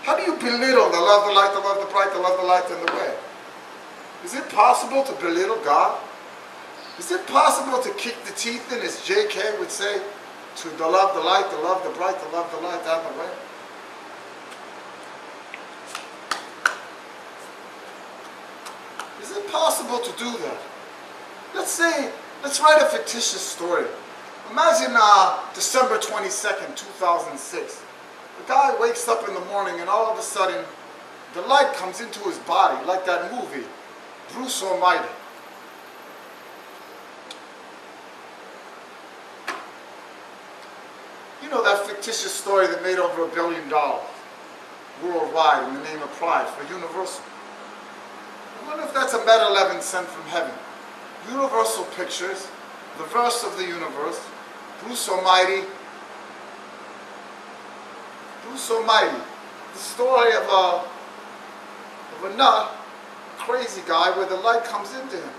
How do you belittle the love, the light, the love, the bright, the love, the light, and the way? Is it possible to belittle God? Is it possible to kick the teeth in, as J.K. would say, to the love, the light, the love, the bright, the love, the light, and the way? Is it possible to do that? Let's write a fictitious story. Imagine December 22nd, 2006. The guy wakes up in the morning and all of a sudden the light comes into his body, like that movie, Bruce Almighty. You know that fictitious story that made over $1 billion worldwide in the name of pride for Universal? I wonder if that's a Meta 11 sent from heaven. Universal Pictures, the verse of the universe, Bruce Almighty. Bruce Almighty, the story of a nut, crazy guy where the light comes into him.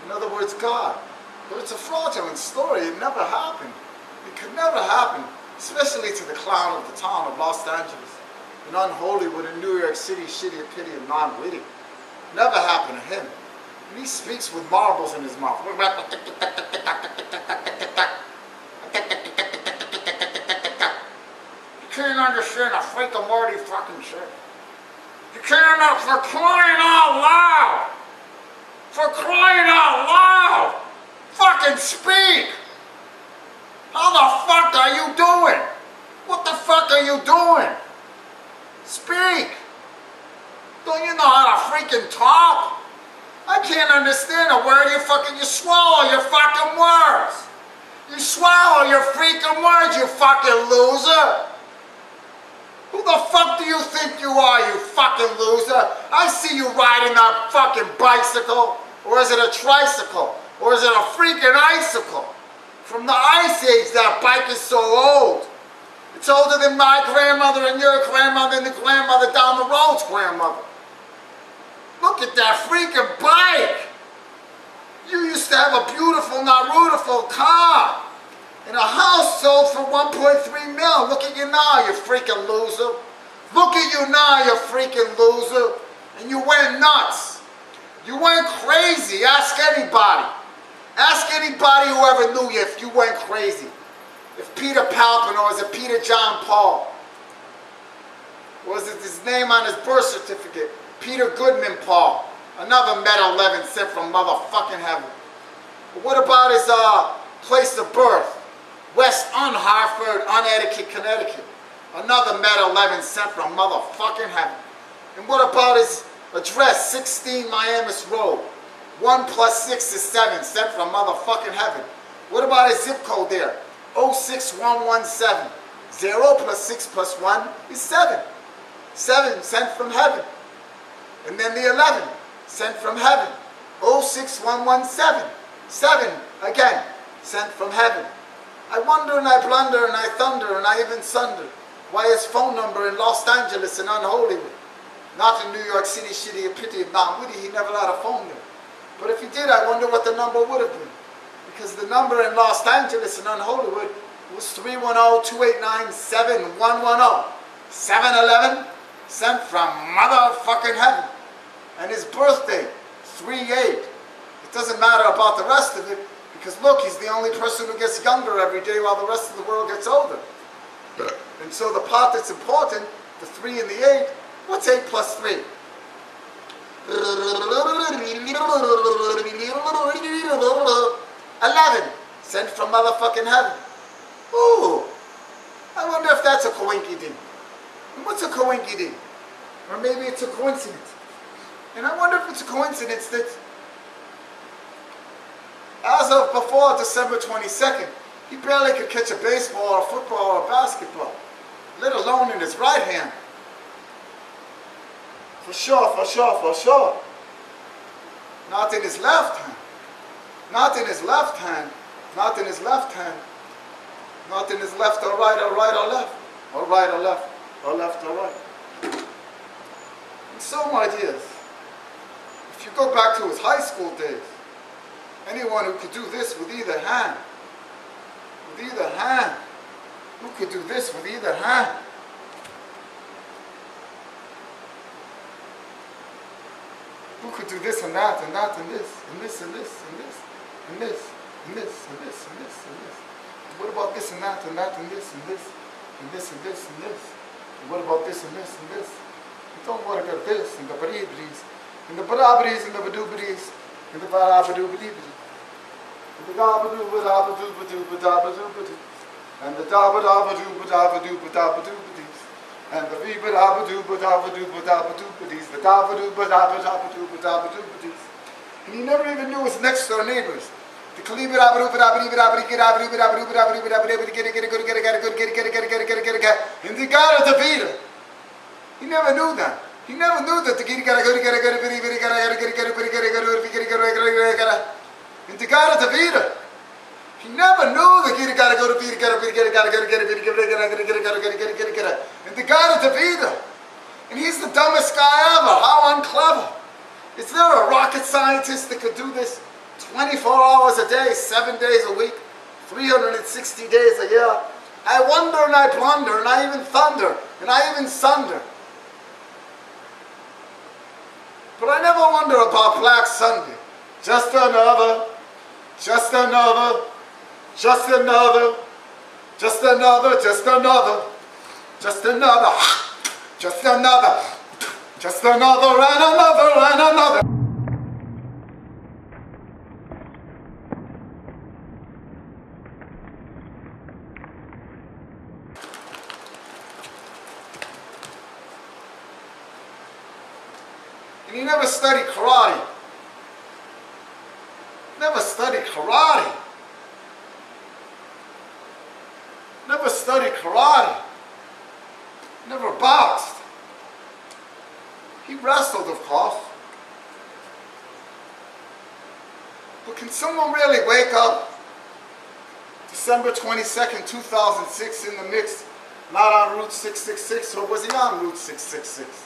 In other words, God. But it's a fraudulent story. It never happened. It could never happen, especially to the clown of the town of Los Angeles, an unholy one in New York City, shitty pity and non-witty. Never happened to him. And he speaks with marbles in his mouth. You can't understand a freaking word he fucking said. You can't understand, for crying out loud. For crying out loud. Fucking speak. How the fuck are you doing? What the fuck are you doing? Speak. Don't you know how to freaking talk? I can't understand a word you swallow your fucking words. You swallow your freaking words, you fucking loser. Who the fuck do you think you are, you fucking loser? I see you riding that fucking bicycle. Or is it a tricycle? Or is it a freaking icicle? From the Ice Age, that bike is so old. It's older than my grandmother and your grandmother and the grandmother down the road's grandmother. Look at that freaking bike. You used to have a beautiful, Naruto car. And a house sold for 1.3 mil. Look at you now, you freaking loser. Look at you now, you freaking loser. And you went nuts. You went crazy. Ask anybody. Ask anybody who ever knew you if you went crazy. If Peter Palpin, or is it Peter John Paul? Or was it his name on his birth certificate? Peter Goodman Paul. Another Meta 11 sent from motherfucking heaven. But what about his place of birth? West Hartford, Unnecticut, Connecticut. Another Meta 11 sent from motherfucking heaven. And what about his address? 16 Miamis Road. 1 + 6 is 7, sent from motherfucking heaven. What about his zip code there? 06117. 0 + 6 + 1 is 7. 7 sent from heaven. And then the 11 sent from heaven. 06117. 7 again sent from heaven. I wonder and I blunder and I thunder and I even sunder why his phone number in Los Angeles and Unholywood, not in New York City, shitty and pity of non-witty, he never had a phone there. But if he did, I wonder what the number would have been. Because the number in Los Angeles and Unholywood was 310-289-7110. 711 sent from motherfucking heaven. And his birthday, 3/8. It doesn't matter about the rest of it, because look, he's the only person who gets younger every day while the rest of the world gets older. And so the part that's important, the 3 and the 8, what's 8 + 3? 11, sent from motherfucking heaven. Ooh, I wonder if that's a coinky-dink. And what's a coinky-dink? Or maybe it's a coincidence. And I wonder if it's a coincidence that as of before December 22nd, he barely could catch a baseball or a football or a basketball, let alone in his right hand. For sure, for sure, for sure. Not in his left hand. Not in his left hand. Not in his left hand. Not in his left or right or right or left. Or right or left. Or left or right. And so, my dears, if you go back to his high school days, anyone who could do this with either hand, who could do this with either hand, could do this and that and that and this and this and this and this and this and this and this and this and this. What about this and that and that and this and this and this and this and this? And what about this and this and this? You don't work at this and the baribris and the barabris and the badubris and the barabadubadibri and the dabadubadabadubadubadabadubadi and the dabadabadubadabadubadabadubadis and the vibadabadubadabadubadabadubadis, the dabadubadabadubadabadubadis. And he never even knew his next door neighbors. The and the God of the Vita. He never knew that. He never knew that the and the God of the Vita. He never knew the and the God of the Vita. And he's the dumbest guy ever. How unclever. Is there a rocket scientist that could do this 24 hours a day, 7 days a week, 360 days a year? I wonder and I blunder and I even thunder and I even sunder. But I never wonder about Black Sunday. Just another, just another, just another, just another, just another, just another, just another, just another and another and another. And he never studied karate. Never studied karate. Never studied karate. Never boxed. He wrestled, of course. But can someone really wake up December 22nd, 2006 in the mix, not on Route 666, or was he on Route 666?